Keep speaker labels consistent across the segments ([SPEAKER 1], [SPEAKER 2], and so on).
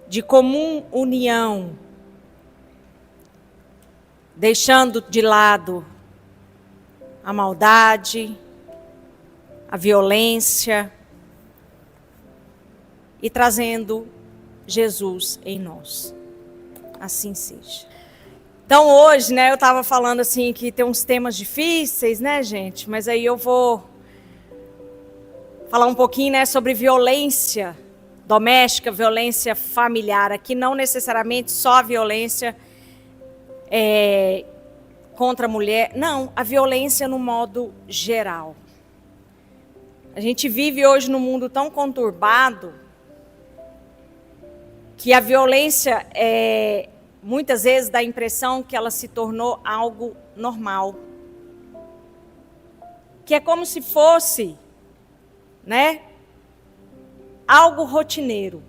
[SPEAKER 1] de comum união, deixando de lado a maldade, a violência e trazendo Jesus em nós. Assim seja. Então hoje, né, eu estava falando assim que tem uns temas difíceis, né, gente? Mas aí eu vou falar um pouquinho, né, sobre violência doméstica, violência familiar. Aqui não necessariamente só a violência contra a mulher. Não, a violência no modo geral. A gente vive hoje num mundo tão conturbado que a violência muitas vezes dá a impressão que ela se tornou algo normal. Que é como se fosse, né, algo rotineiro.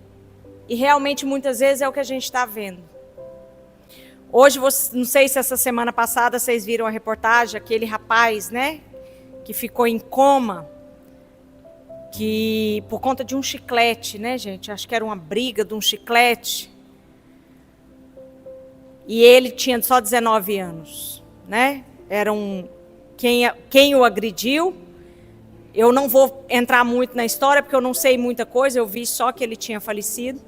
[SPEAKER 1] E realmente muitas vezes é o que a gente está vendo. Hoje, não sei se essa semana passada vocês viram a reportagem, aquele rapaz, né, que ficou em coma, que por conta de um chiclete, né, gente? Acho que era uma briga de um chiclete. E ele tinha só 19 anos, né? Era quem o agrediu. Eu não vou entrar muito na história, porque eu não sei muita coisa. Eu vi só que ele tinha falecido,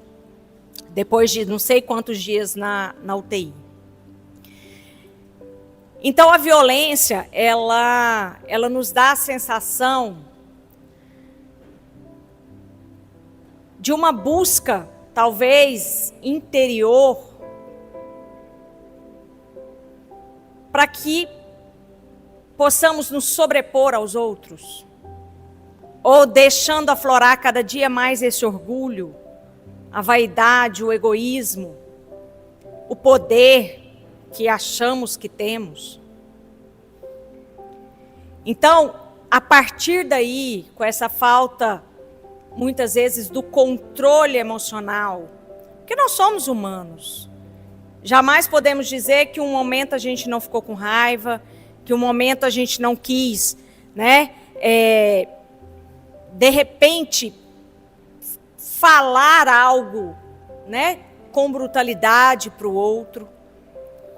[SPEAKER 1] depois de não sei quantos dias na UTI. Então, a violência, ela nos dá a sensação de uma busca, talvez, interior, para que possamos nos sobrepor aos outros, ou deixando aflorar cada dia mais esse orgulho, a vaidade, o egoísmo, o poder que achamos que temos. Então, a partir daí, com essa falta, muitas vezes, do controle emocional, porque nós somos humanos. Jamais podemos dizer que um momento a gente não ficou com raiva, que um momento a gente não quis, né, de repente, falar algo, né, com brutalidade para o outro.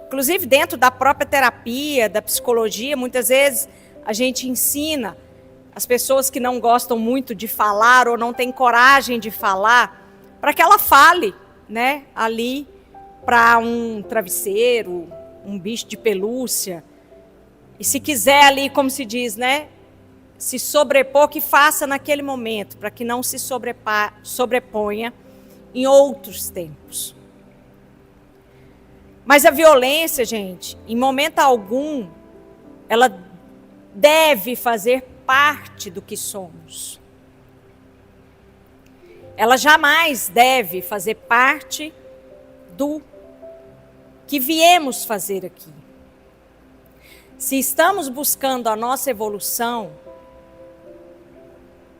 [SPEAKER 1] Inclusive, dentro da própria terapia, da psicologia, muitas vezes a gente ensina as pessoas que não gostam muito de falar ou não têm coragem de falar, para que ela fale, né, ali para um travesseiro, um bicho de pelúcia. E se quiser ali, como se diz, né, se sobrepor, que faça naquele momento, para que não se sobreponha em outros tempos. Mas a violência, gente, em momento algum, ela deve fazer parte do que somos. Ela jamais deve fazer parte do que viemos fazer aqui. Se estamos buscando a nossa evolução,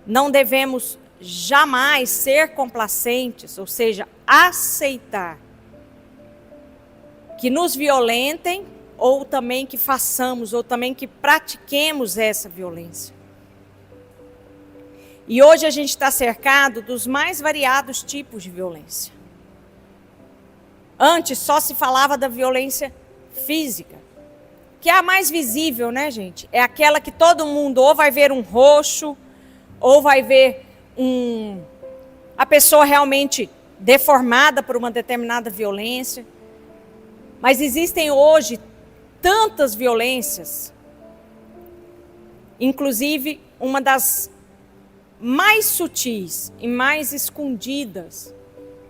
[SPEAKER 1] não devemos jamais ser complacentes, ou seja, aceitar que nos violentem, ou também que façamos, ou também que pratiquemos essa violência. E hoje a gente está cercado dos mais variados tipos de violência. Antes só se falava da violência física, que é a mais visível, né, gente? É aquela que todo mundo ou vai ver um roxo, ou vai ver a pessoa realmente deformada por uma determinada violência. Mas existem hoje tantas violências, inclusive uma das mais sutis e mais escondidas,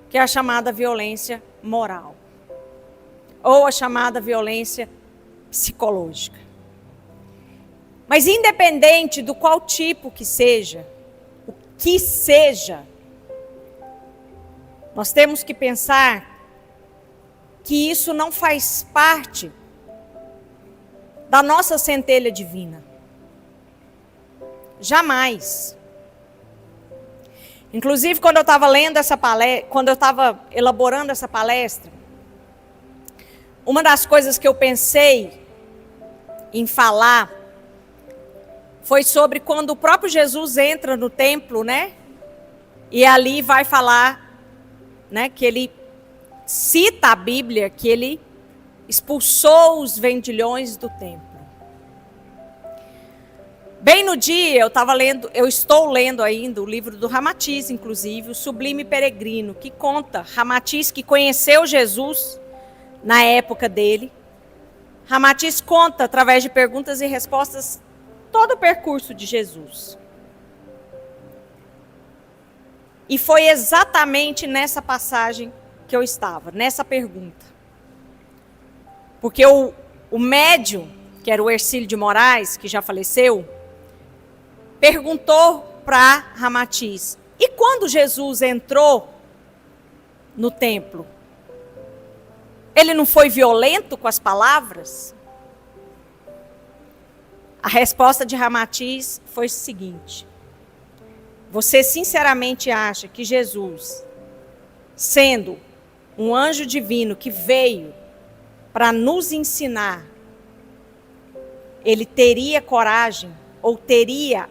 [SPEAKER 1] que é a chamada violência moral, ou a chamada violência psicológica. Mas independente do qual tipo que seja, o que seja, nós temos que pensar que isso não faz parte da nossa centelha divina. Jamais. Inclusive, quando eu estava lendo essa palestra, quando eu estava elaborando essa palestra, uma das coisas que eu pensei em falar foi sobre quando o próprio Jesus entra no templo, né? E ali vai falar, né, que ele cita a Bíblia, que ele expulsou os vendilhões do templo. Bem no dia, eu estou lendo ainda o livro do Ramatiz, inclusive, o Sublime Peregrino, que conta Ramatiz, que conheceu Jesus na época dele. Ramatiz conta, através de perguntas e respostas, todo o percurso de Jesus. E foi exatamente nessa passagem que eu estava, nessa pergunta. Porque o médium, que era o Hercílio de Moraes, que já faleceu, perguntou para Ramatiz: e quando Jesus entrou no templo, ele não foi violento com as palavras? A resposta de Ramatiz foi o seguinte: você sinceramente acha que Jesus, sendo um anjo divino que veio para nos ensinar, ele teria coragem ou teria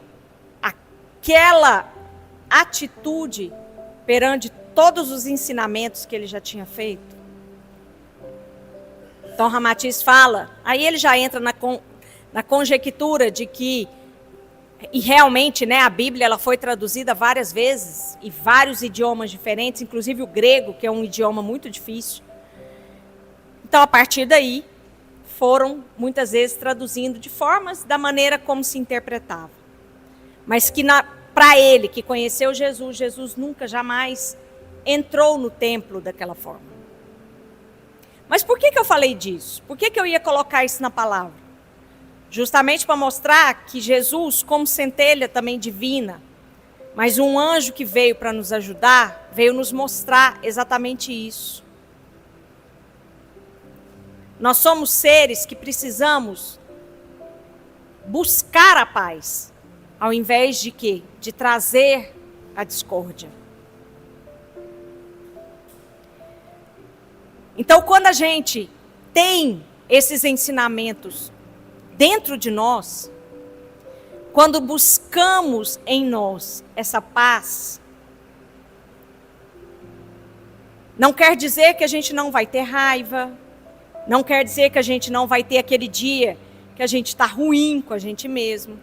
[SPEAKER 1] aquela atitude perante todos os ensinamentos que ele já tinha feito? Então Ramatiz fala, aí ele já entra na conjectura de que, e realmente, né, a Bíblia ela foi traduzida várias vezes, em vários idiomas diferentes, inclusive o grego, que é um idioma muito difícil. Então, a partir daí, foram muitas vezes traduzindo de formas da maneira como se interpretava. Mas que para ele, que conheceu Jesus, Jesus nunca, jamais entrou no templo daquela forma. Mas por que eu falei disso? Por que eu ia colocar isso na palavra? Justamente para mostrar que Jesus, como centelha também divina, mas um anjo que veio para nos ajudar, veio nos mostrar exatamente isso. Nós somos seres que precisamos buscar a paz, ao invés de quê? De trazer a discórdia. Então, quando a gente tem esses ensinamentos dentro de nós, quando buscamos em nós essa paz, não quer dizer que a gente não vai ter raiva, não quer dizer que a gente não vai ter aquele dia que a gente está ruim com a gente mesmo,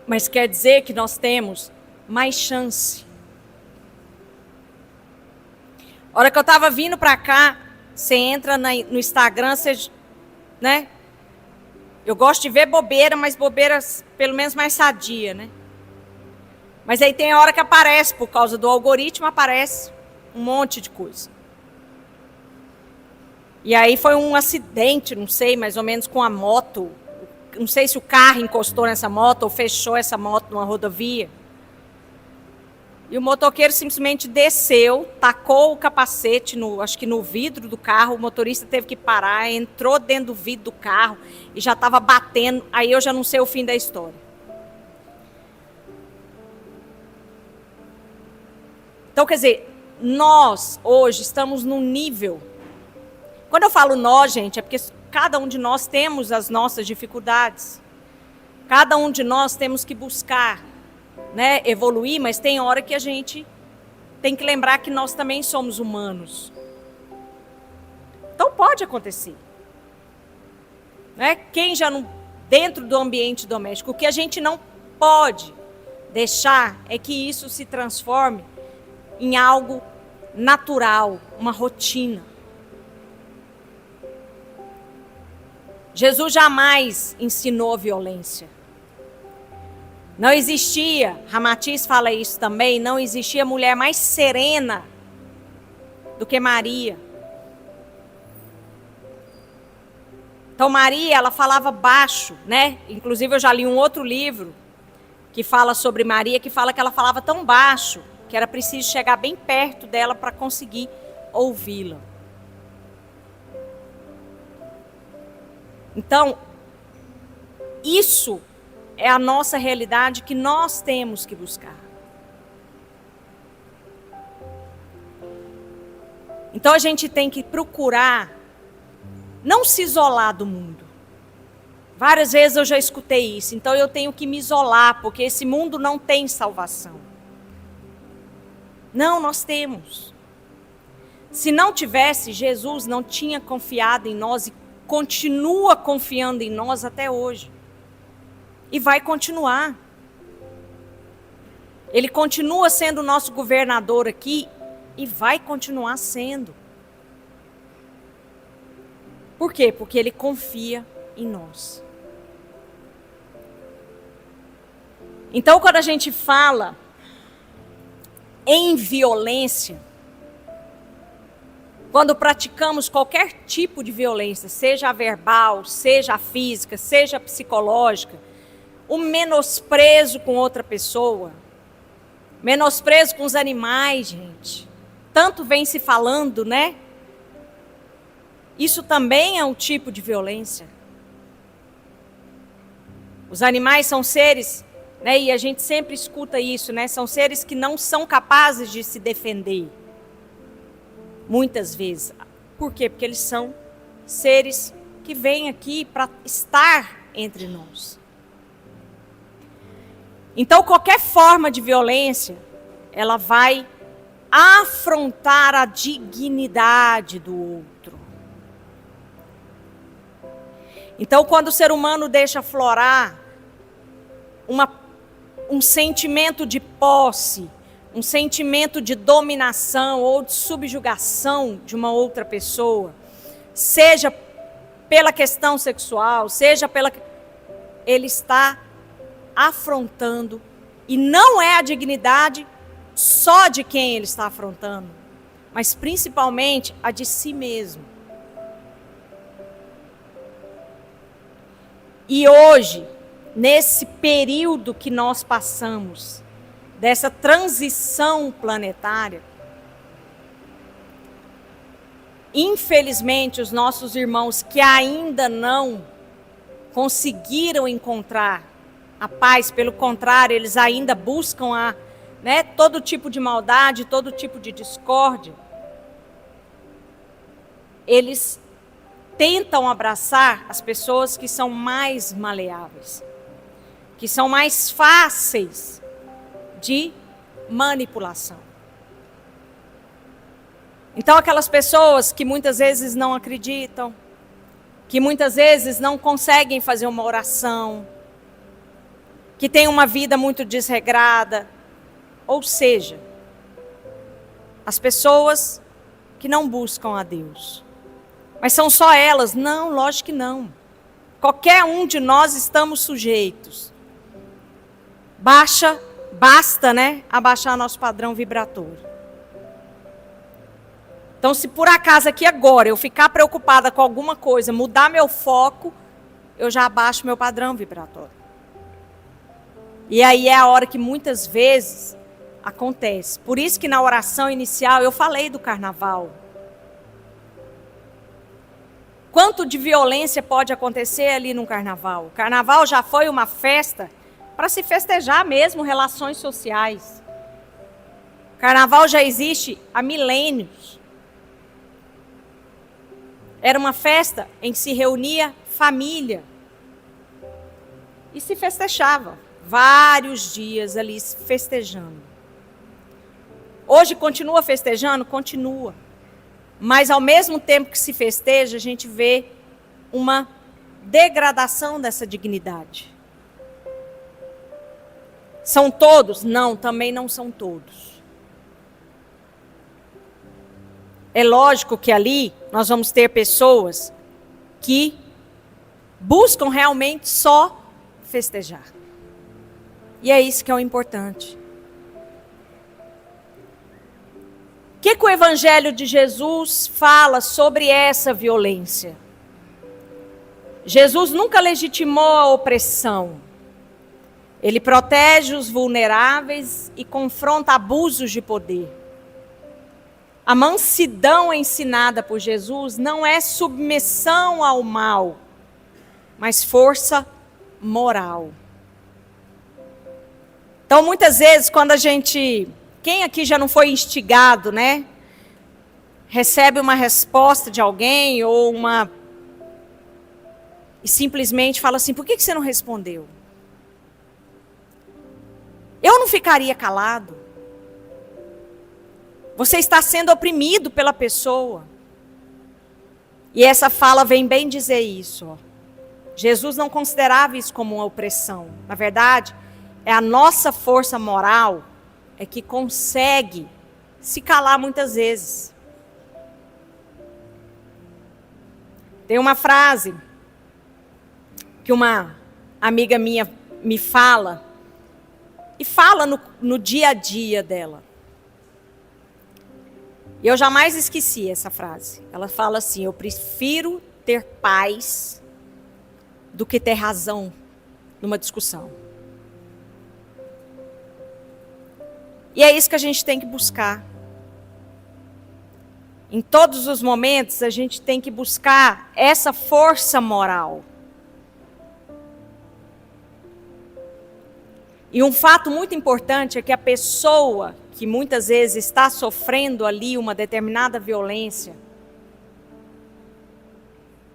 [SPEAKER 1] mas quer dizer que nós temos mais chance. A hora que eu estava vindo para cá, você entra no Instagram, você, né? Eu gosto de ver bobeira, mas bobeiras pelo menos mais sadia, né? Mas aí tem a hora que aparece, por causa do algoritmo, aparece um monte de coisa. E aí foi um acidente, não sei, mais ou menos com a moto. Não sei se o carro encostou nessa moto ou fechou essa moto numa rodovia. E o motoqueiro simplesmente desceu, tacou o capacete, acho que no vidro do carro. O motorista teve que parar, entrou dentro do vidro do carro e já estava batendo. Aí eu já não sei o fim da história. Então, quer dizer, nós hoje estamos num nível... Quando eu falo nós, gente, é porque cada um de nós temos as nossas dificuldades. Cada um de nós temos que buscar, né, evoluir, mas tem hora que a gente tem que lembrar que nós também somos humanos. Então pode acontecer. Né? Quem já não, dentro do ambiente doméstico, o que a gente não pode deixar é que isso se transforme em algo natural, uma rotina. Jesus jamais ensinou violência. Não existia, Ramatiz fala isso também, não existia mulher mais serena do que Maria. Então Maria, ela falava baixo, né? Inclusive eu já li um outro livro que fala sobre Maria, que fala que ela falava tão baixo que era preciso chegar bem perto dela para conseguir ouvi-la. Então, isso é a nossa realidade que nós temos que buscar. Então, a gente tem que procurar não se isolar do mundo. Várias vezes eu já escutei isso. Então, eu tenho que me isolar, porque esse mundo não tem salvação. Não, nós temos. Se não tivesse, Jesus não tinha confiado em nós e continua confiando em nós até hoje. E vai continuar. Ele continua sendo o nosso governador aqui e vai continuar sendo. Por quê? Porque ele confia em nós. Então, quando a gente fala em violência, quando praticamos qualquer tipo de violência, seja a verbal, seja a física, seja a psicológica, o menosprezo com outra pessoa, menosprezo com os animais, gente, tanto vem se falando, né? Isso também é um tipo de violência. Os animais são seres, né, e a gente sempre escuta isso, né? São seres que não são capazes de se defender. Muitas vezes. Por quê? Porque eles são seres que vêm aqui para estar entre nós. Então, qualquer forma de violência, ela vai afrontar a dignidade do outro. Então, quando o ser humano deixa aflorar um sentimento de posse, um sentimento de dominação ou de subjugação de uma outra pessoa, seja pela questão sexual, seja pela... Ele está afrontando, e não é a dignidade só de quem ele está afrontando, mas principalmente a de si mesmo. E hoje, nesse período que nós passamos, dessa transição planetária, infelizmente os nossos irmãos que ainda não conseguiram encontrar a paz, pelo contrário, eles ainda buscam todo tipo de maldade, todo tipo de discórdia, eles tentam abraçar as pessoas que são mais maleáveis, que são mais fáceis de manipulação. Então, aquelas pessoas que muitas vezes não acreditam, que muitas vezes não conseguem fazer uma oração, que têm uma vida muito desregrada, ou seja, as pessoas que não buscam a Deus. Mas são só elas? Não, lógico que não. Qualquer um de nós estamos sujeitos. Basta, né, abaixar nosso padrão vibratório. Então, se por acaso aqui agora eu ficar preocupada com alguma coisa, mudar meu foco, eu já abaixo meu padrão vibratório. E aí é a hora que muitas vezes acontece. Por isso que na oração inicial eu falei do carnaval. Quanto de violência pode acontecer ali no carnaval? O carnaval já foi uma festa para se festejar mesmo relações sociais. O carnaval já existe há milênios. Era uma festa em que se reunia família e se festejava. Vários dias ali festejando. Hoje continua festejando? Continua. Mas ao mesmo tempo que se festeja, a gente vê uma degradação dessa dignidade. São todos? Não, também não são todos. É lógico que ali nós vamos ter pessoas que buscam realmente só festejar. E é isso que é o importante. O que o Evangelho de Jesus fala sobre essa violência? Jesus nunca legitimou a opressão. Ele protege os vulneráveis e confronta abusos de poder. A mansidão ensinada por Jesus não é submissão ao mal, mas força moral. Então, muitas vezes, quando a gente... Quem aqui já não foi instigado, né? Recebe uma resposta de alguém ou uma... E simplesmente fala assim, por que você não respondeu? Eu não ficaria calado. Você está sendo oprimido pela pessoa. E essa fala vem bem dizer isso. Ó. Jesus não considerava isso como uma opressão. Na verdade, é a nossa força moral é que consegue se calar muitas vezes. Tem uma frase que uma amiga minha me fala, e fala no dia a dia dela. E eu jamais esqueci essa frase. Ela fala assim: eu prefiro ter paz do que ter razão numa discussão. E é isso que a gente tem que buscar. Em todos os momentos, a gente tem que buscar essa força moral. E um fato muito importante é que a pessoa que muitas vezes está sofrendo ali uma determinada violência,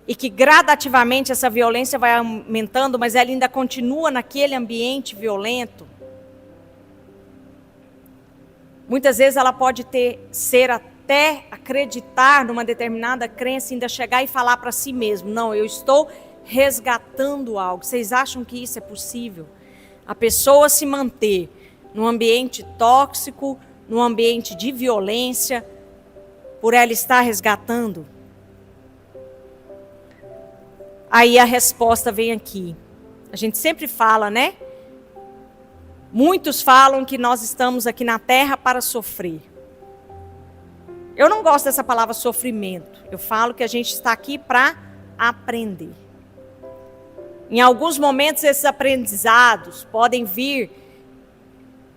[SPEAKER 1] e que gradativamente essa violência vai aumentando, mas ela ainda continua naquele ambiente violento, muitas vezes ela pode ser até acreditar numa determinada crença, ainda chegar e falar para si mesmo: não, eu estou resgatando algo. Vocês acham que isso é possível? A pessoa se manter num ambiente tóxico, num ambiente de violência, por ela estar resgatando? Aí a resposta vem aqui. A gente sempre fala, né? Muitos falam que nós estamos aqui na terra para sofrer. Eu não gosto dessa palavra sofrimento. Eu falo que a gente está aqui para aprender. Em alguns momentos esses aprendizados podem vir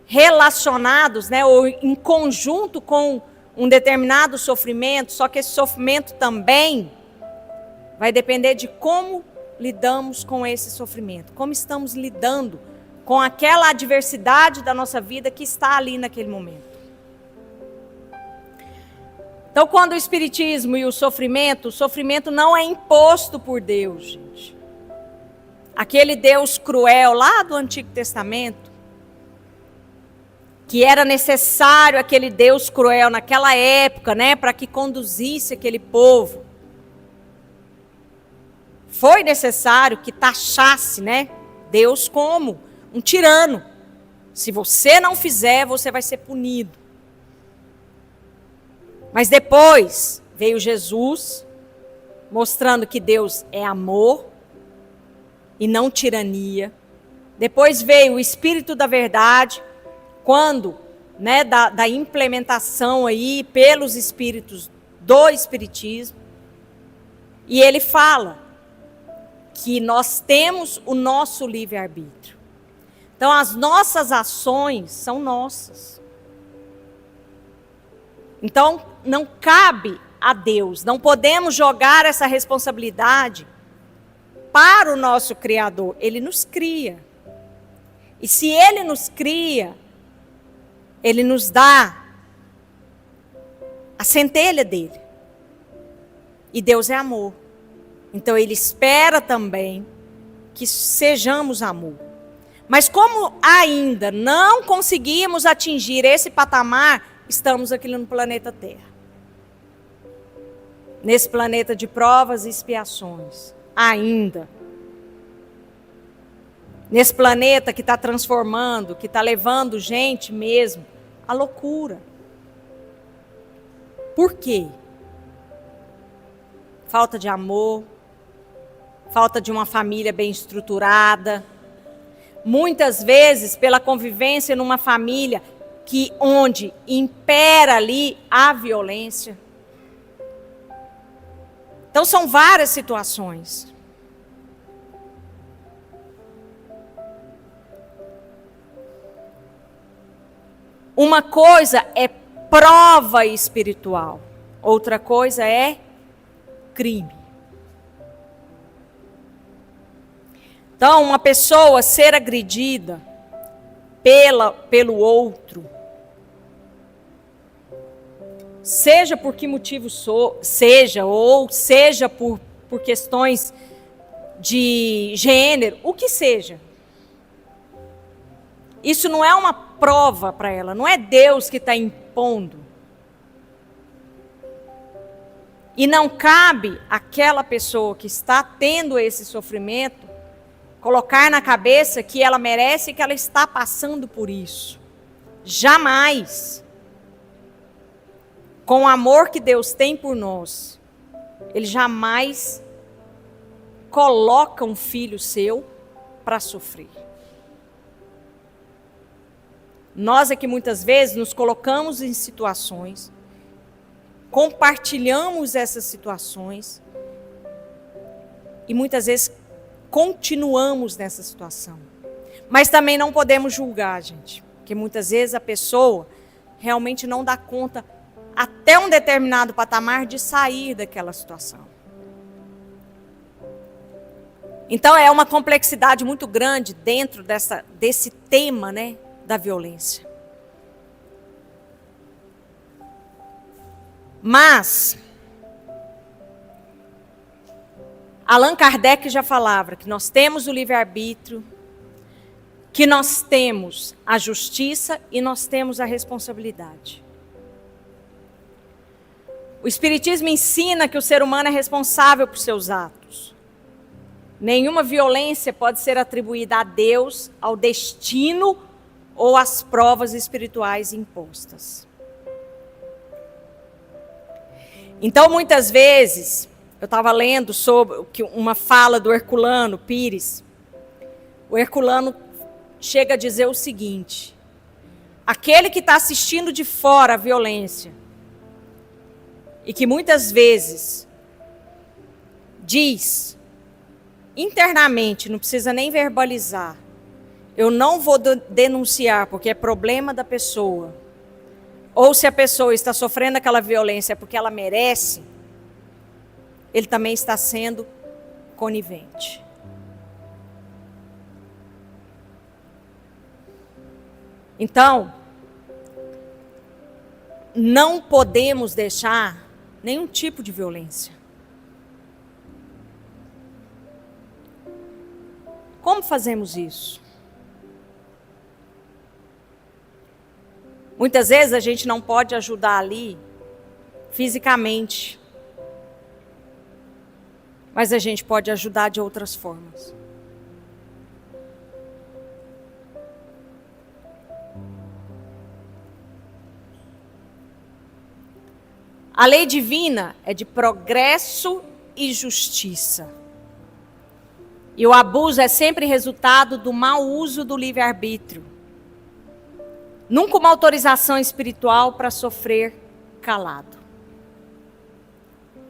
[SPEAKER 1] relacionados, né, ou em conjunto com um determinado sofrimento, só que esse sofrimento também vai depender de como lidamos com esse sofrimento, como estamos lidando com aquela adversidade da nossa vida que está ali naquele momento. Então, quando o espiritismo e o sofrimento não é imposto por Deus, gente. Aquele Deus cruel lá do Antigo Testamento, que era necessário aquele Deus cruel naquela época, né, para que conduzisse aquele povo. Foi necessário que taxasse, né, Deus como um tirano. Se você não fizer, você vai ser punido. Mas depois veio Jesus, mostrando que Deus é amor e não tirania. Depois veio o Espírito da Verdade, quando, né, da implementação aí pelos espíritos do Espiritismo. E ele fala que nós temos o nosso livre-arbítrio. Então, as nossas ações são nossas. Então, não cabe a Deus, não podemos jogar essa responsabilidade para o nosso Criador. Ele nos cria. E se Ele nos cria, Ele nos dá a centelha dele. E Deus é amor. Então Ele espera também que sejamos amor. Mas como ainda não conseguimos atingir esse patamar, estamos aqui no planeta Terra. Nesse planeta de provas e expiações. Ainda. Nesse planeta que está transformando, que está levando gente mesmo à loucura. Por quê? Falta de amor, falta de uma família bem estruturada. Muitas vezes pela convivência numa família onde impera ali a violência. Então são várias situações. Uma coisa é prova espiritual, outra coisa é crime. Então, uma pessoa ser agredida pelo outro, seja por que motivo seja, ou seja por questões de gênero, o que seja. Isso não é uma prova para ela, não é Deus que está impondo. E não cabe àquela pessoa que está tendo esse sofrimento colocar na cabeça que ela merece e que ela está passando por isso. Jamais. Com o amor que Deus tem por nós, Ele jamais coloca um filho seu para sofrer. Nós é que muitas vezes nos colocamos em situações, compartilhamos essas situações e muitas vezes continuamos nessa situação. Mas também não podemos julgar, gente, porque muitas vezes a pessoa realmente não dá conta até um determinado patamar de sair daquela situação. Então é uma complexidade muito grande dentro desse tema, né, da violência. Mas Allan Kardec já falava que nós temos o livre-arbítrio, que nós temos a justiça e nós temos a responsabilidade. O Espiritismo ensina que o ser humano é responsável por seus atos. Nenhuma violência pode ser atribuída a Deus, ao destino ou às provas espirituais impostas. Então, muitas vezes, eu estava lendo sobre uma fala do Herculano Pires. O Herculano chega a dizer o seguinte: aquele que está assistindo de fora a violência e que muitas vezes diz internamente, não precisa nem verbalizar, eu não vou denunciar porque é problema da pessoa, ou se a pessoa está sofrendo aquela violência porque ela merece, ele também está sendo conivente. Então, não podemos deixar nenhum tipo de violência. Como fazemos isso? Muitas vezes a gente não pode ajudar ali fisicamente, mas a gente pode ajudar de outras formas. A lei divina é de progresso e justiça. E o abuso é sempre resultado do mau uso do livre-arbítrio. Nunca uma autorização espiritual para sofrer calado.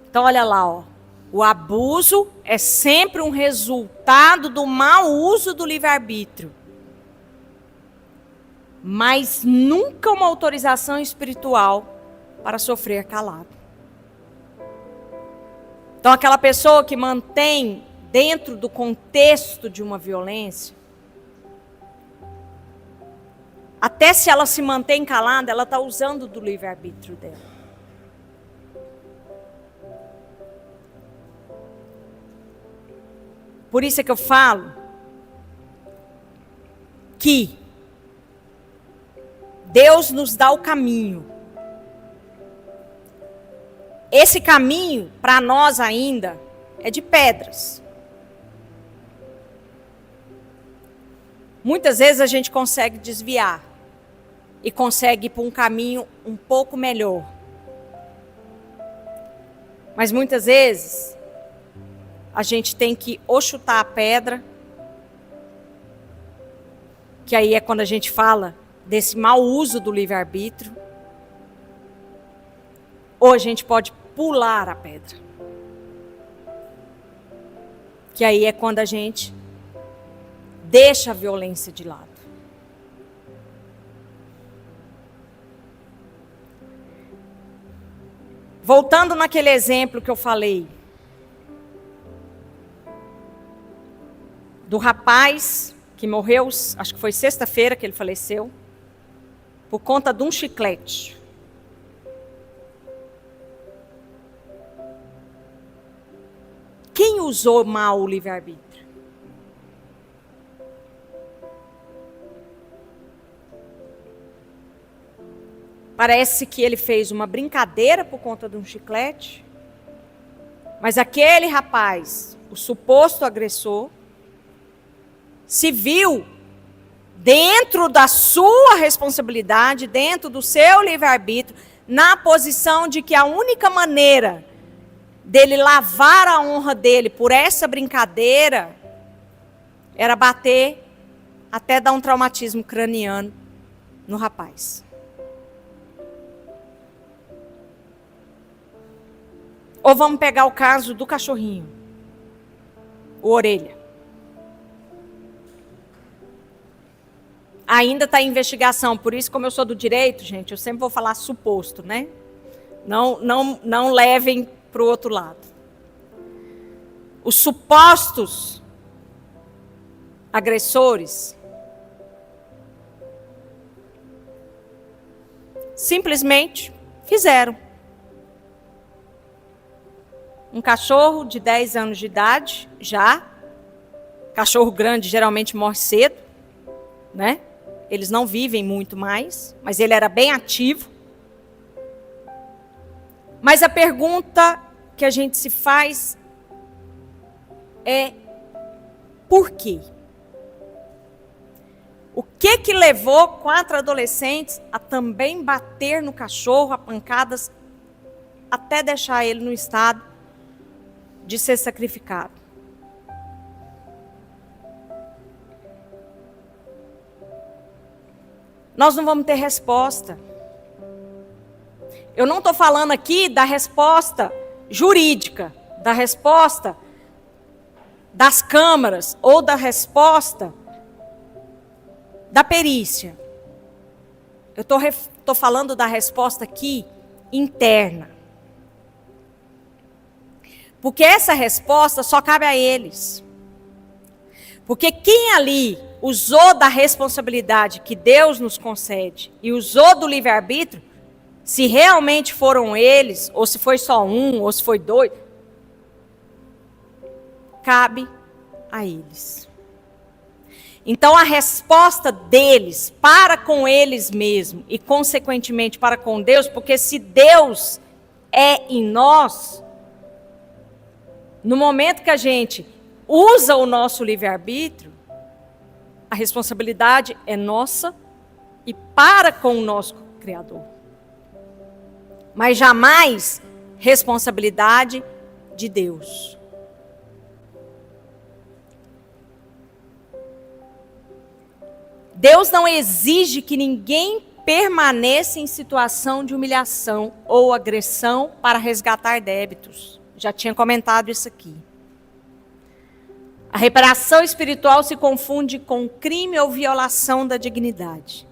[SPEAKER 1] Então olha lá, ó. O abuso é sempre um resultado do mau uso do livre-arbítrio. Mas nunca uma autorização espiritual para sofrer calado. Então aquela pessoa que mantém dentro do contexto de uma violência, até se ela se mantém calada, ela está usando do livre-arbítrio dela. Por isso é que eu falo que Deus nos dá o caminho. Esse caminho, para nós ainda, é de pedras. Muitas vezes a gente consegue desviar e consegue ir para um caminho um pouco melhor. Mas muitas vezes a gente tem que ou chutar a pedra, que aí é quando a gente fala desse mau uso do livre-arbítrio, ou a gente pode pular a pedra, que aí é quando a gente deixa a violência de lado. Voltando naquele exemplo que eu falei, do rapaz que morreu, acho que foi sexta-feira que ele faleceu, por conta de um chiclete. Quem usou mal o livre-arbítrio? Parece que ele fez uma brincadeira por conta de um chiclete, Mas aquele rapaz, o suposto agressor, se viu dentro da sua responsabilidade, dentro do seu livre-arbítrio, na posição de que a única maneira dele lavar a honra dele por essa brincadeira era bater até dar um traumatismo craniano no rapaz. Ou vamos pegar o caso do cachorrinho, o Orelha. Ainda está em investigação, por isso, como eu sou do direito, gente, eu sempre vou falar suposto, né? Não levem para o outro lado. Os supostos agressores simplesmente fizeram. Um cachorro de 10 anos de idade, já. Cachorro grande geralmente morre cedo, né? Eles não vivem muito mais, mas ele era bem ativo. Mas a pergunta que a gente se faz é: por quê? O que levou 4 adolescentes a também bater no cachorro a pancadas até deixar ele no estado de ser sacrificado? Nós não vamos ter resposta. Eu não estou falando aqui da resposta jurídica, da resposta das câmaras ou da resposta da perícia. Eu estou falando da resposta aqui interna. Porque essa resposta só cabe a eles. Porque quem ali usou da responsabilidade que Deus nos concede e usou do livre-arbítrio, se realmente foram eles, ou se foi só um, ou se foi 2, cabe a eles. Então a resposta deles para com eles mesmos e consequentemente para com Deus, porque se Deus é em nós, no momento que a gente usa o nosso livre-arbítrio, a responsabilidade é nossa e para com o nosso Criador. Mas jamais responsabilidade de Deus. Deus não exige que ninguém permaneça em situação de humilhação ou agressão para resgatar débitos. Já tinha comentado isso aqui. A reparação espiritual se confunde com crime ou violação da dignidade.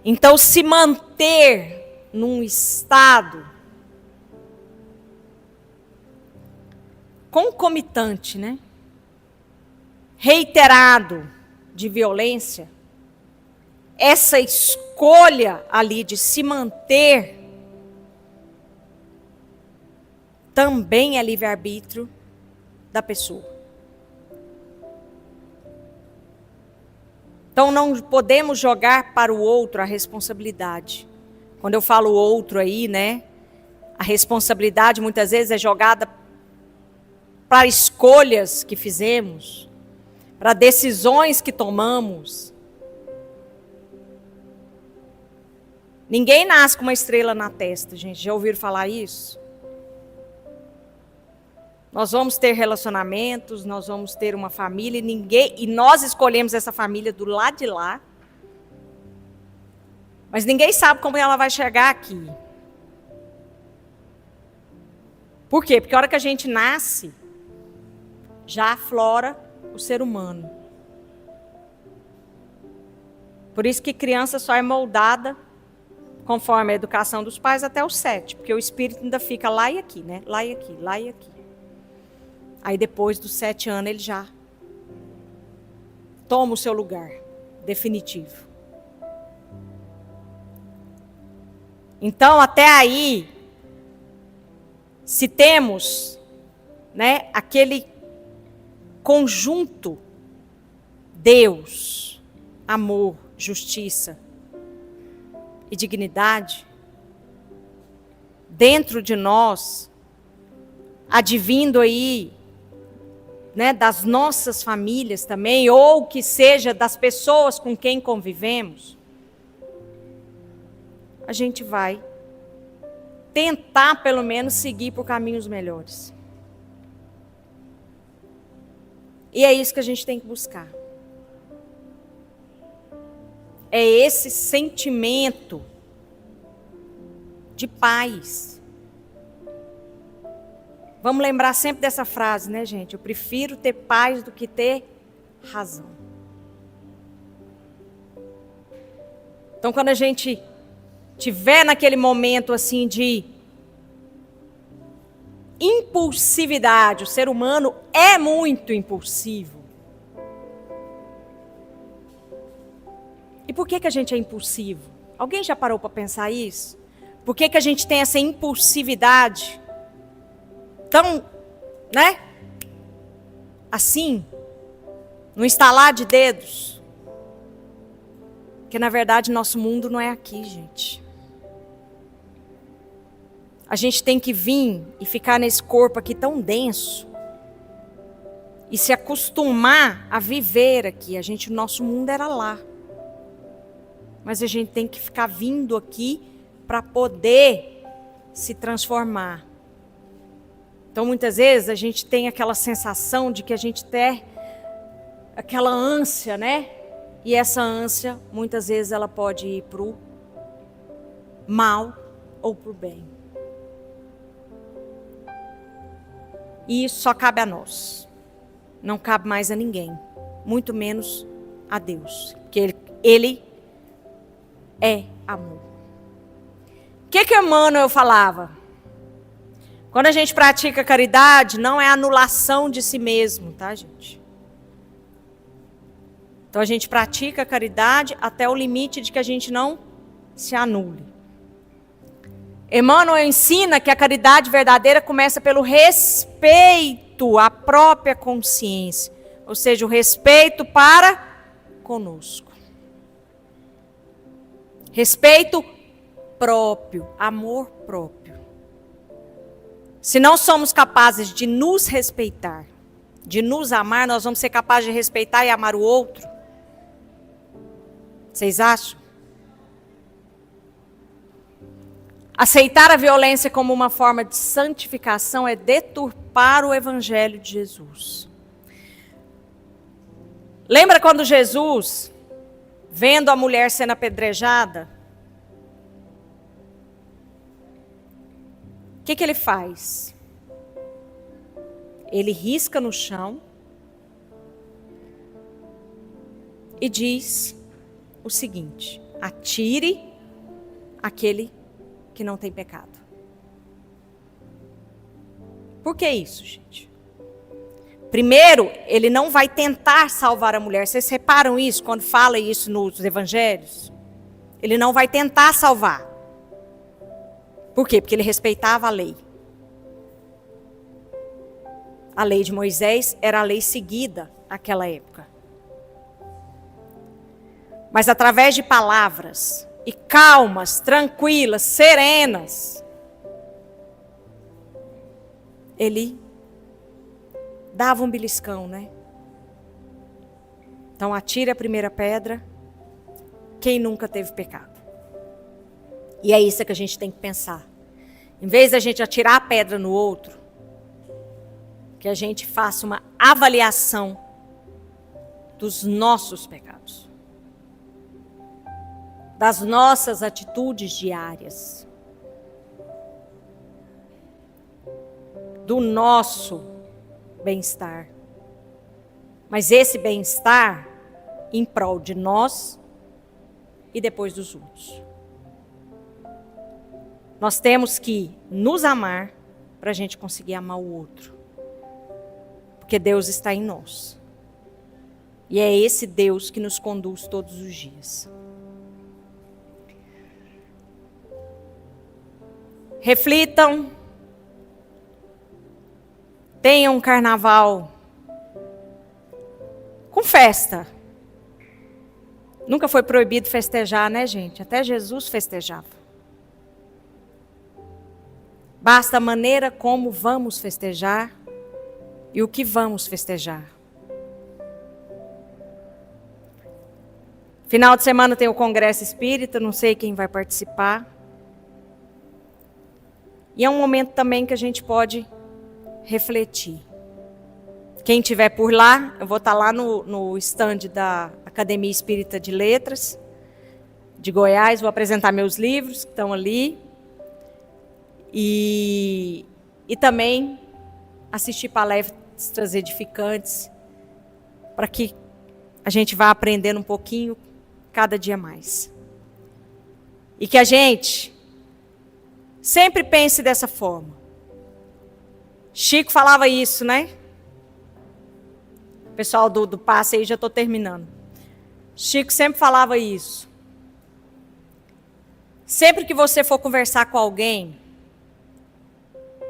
[SPEAKER 1] Então, se manter num estado concomitante, né? Reiterado de violência, essa escolha ali de se manter também é livre-arbítrio da pessoa. Então não podemos jogar para o outro a responsabilidade. Quando eu falo outro aí, né? A responsabilidade muitas vezes é jogada para escolhas que fizemos, para decisões que tomamos. Ninguém nasce com uma estrela na testa, gente. Já ouviram falar isso? Nós vamos ter relacionamentos, nós vamos ter uma família, e nós escolhemos essa família do lado de lá. Mas ninguém sabe como ela vai chegar aqui. Por quê? Porque a hora que a gente nasce, já aflora o ser humano. Por isso que criança só é moldada conforme a educação dos pais até os 7, porque o espírito ainda fica lá e aqui, né? Lá e aqui, lá e aqui. Aí depois dos 7 anos ele já toma o seu lugar definitivo. Então até aí, se temos, né, aquele conjunto Deus, amor, justiça e dignidade dentro de nós, advindo aí, né, das nossas famílias também, ou que seja das pessoas com quem convivemos, a gente vai tentar pelo menos seguir por caminhos melhores. E é isso que a gente tem que buscar. É esse sentimento de paz. Vamos lembrar sempre dessa frase, né, gente? Eu prefiro ter paz do que ter razão. Então, quando a gente tiver naquele momento assim de impulsividade, o ser humano é muito impulsivo. E por que a gente é impulsivo? Alguém já parou para pensar isso? Por que a gente tem essa impulsividade tão, né? Assim, no estalar de dedos. Porque na verdade nosso mundo não é aqui, gente. A gente tem que vir e ficar nesse corpo aqui tão denso e se acostumar a viver aqui. Nosso mundo era lá. Mas a gente tem que ficar vindo aqui para poder se transformar. Então, muitas vezes, a gente tem aquela sensação de que a gente tem aquela ânsia, né? E essa ânsia, muitas vezes, ela pode ir para o mal ou para o bem. E isso só cabe a nós. Não cabe mais a ninguém. Muito menos a Deus. Porque Ele é amor. O que Emmanuel falava? Quando a gente pratica caridade, não é anulação de si mesmo, tá, gente? Então a gente pratica a caridade até o limite de que a gente não se anule. Emmanuel ensina que a caridade verdadeira começa pelo respeito à própria consciência, ou seja, o respeito para conosco. Respeito próprio, amor próprio. Se não somos capazes de nos respeitar, de nos amar, nós vamos ser capazes de respeitar e amar o outro? Vocês acham? Aceitar a violência como uma forma de santificação é deturpar o Evangelho de Jesus. Lembra quando Jesus, vendo a mulher sendo apedrejada, o que ele faz? Ele risca no chão e diz o seguinte: atire aquele que não tem pecado. Por que isso, gente? Primeiro, ele não vai tentar salvar a mulher. Vocês reparam isso quando fala isso nos evangelhos? Ele não vai tentar salvar. Por quê? Porque ele respeitava a lei. A lei de Moisés era a lei seguida naquela época. Mas através de palavras e calmas, tranquilas, serenas, ele dava um beliscão, né? Então atire a primeira pedra, quem nunca teve pecado. E é isso que a gente tem que pensar. Em vez da gente atirar a pedra no outro, que a gente faça uma avaliação dos nossos pecados, das nossas atitudes diárias, do nosso bem-estar. Mas esse bem-estar em prol de nós e depois dos outros. Nós temos que nos amar para a gente conseguir amar o outro. Porque Deus está em nós. E é esse Deus que nos conduz todos os dias. Reflitam. Tenham um carnaval com festa. Nunca foi proibido festejar, né, gente? Até Jesus festejava. Basta a maneira como vamos festejar e o que vamos festejar. Final de semana tem o Congresso Espírita, não sei quem vai participar. E é um momento também que a gente pode refletir. Quem estiver por lá, eu vou estar lá no stand da Academia Espírita de Letras, de Goiás, vou apresentar meus livros que estão ali. E também assistir palestras edificantes, para que a gente vá aprendendo um pouquinho cada dia mais. E que a gente sempre pense dessa forma. Chico falava isso, né? O pessoal do passe aí, já estou terminando. Chico sempre falava isso. Sempre que você for conversar com alguém,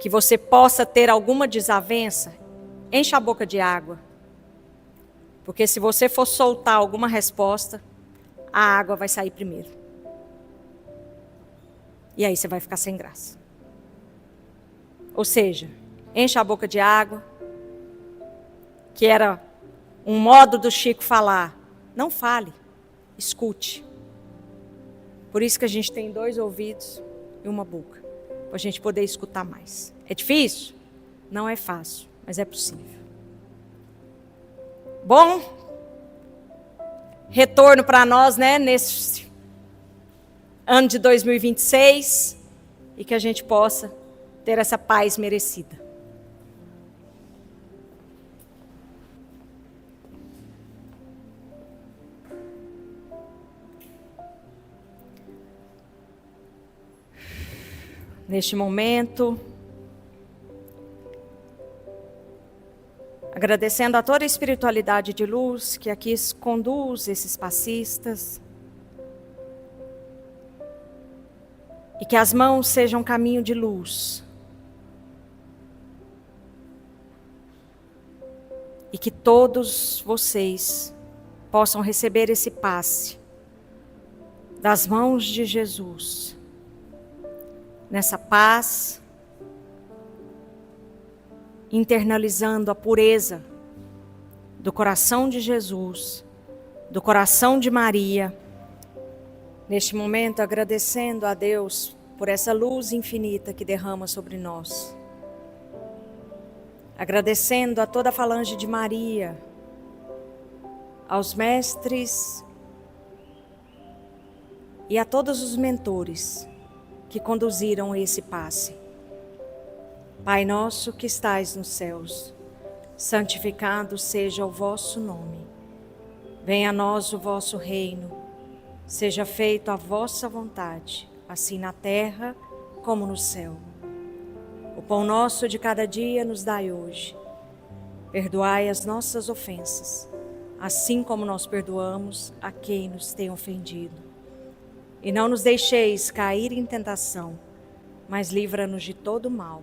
[SPEAKER 1] que você possa ter alguma desavença, encha a boca de água. Porque se você for soltar alguma resposta, a água vai sair primeiro. E aí você vai ficar sem graça. Ou seja, encha a boca de água, que era um modo do Chico falar. Não fale, escute. Por isso que a gente tem 2 ouvidos e uma boca, para a gente poder escutar mais. É difícil? Não é fácil, mas é possível. Bom, retorno para nós, né, nesse ano de 2026, e que a gente possa ter essa paz merecida. Neste momento, agradecendo a toda a espiritualidade de luz que aqui conduz esses passistas, e que as mãos sejam caminho de luz, e que todos vocês possam receber esse passe das mãos de Jesus, nessa paz, internalizando a pureza do coração de Jesus, do coração de Maria. Neste momento, agradecendo a Deus por essa luz infinita que derrama sobre nós. Agradecendo a toda a falange de Maria, aos mestres e a todos os mentores que conduziram esse passe. Pai nosso que estais nos céus, santificado seja o vosso nome. Venha a nós o vosso reino. Seja feita a vossa vontade, assim na terra como no céu. O pão nosso de cada dia nos dai hoje. Perdoai as nossas ofensas, assim como nós perdoamos a quem nos tem ofendido. E não nos deixeis cair em tentação, mas livra-nos de todo mal.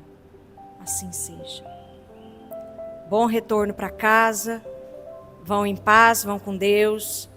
[SPEAKER 1] Assim seja. Bom retorno para casa. Vão em paz, vão com Deus.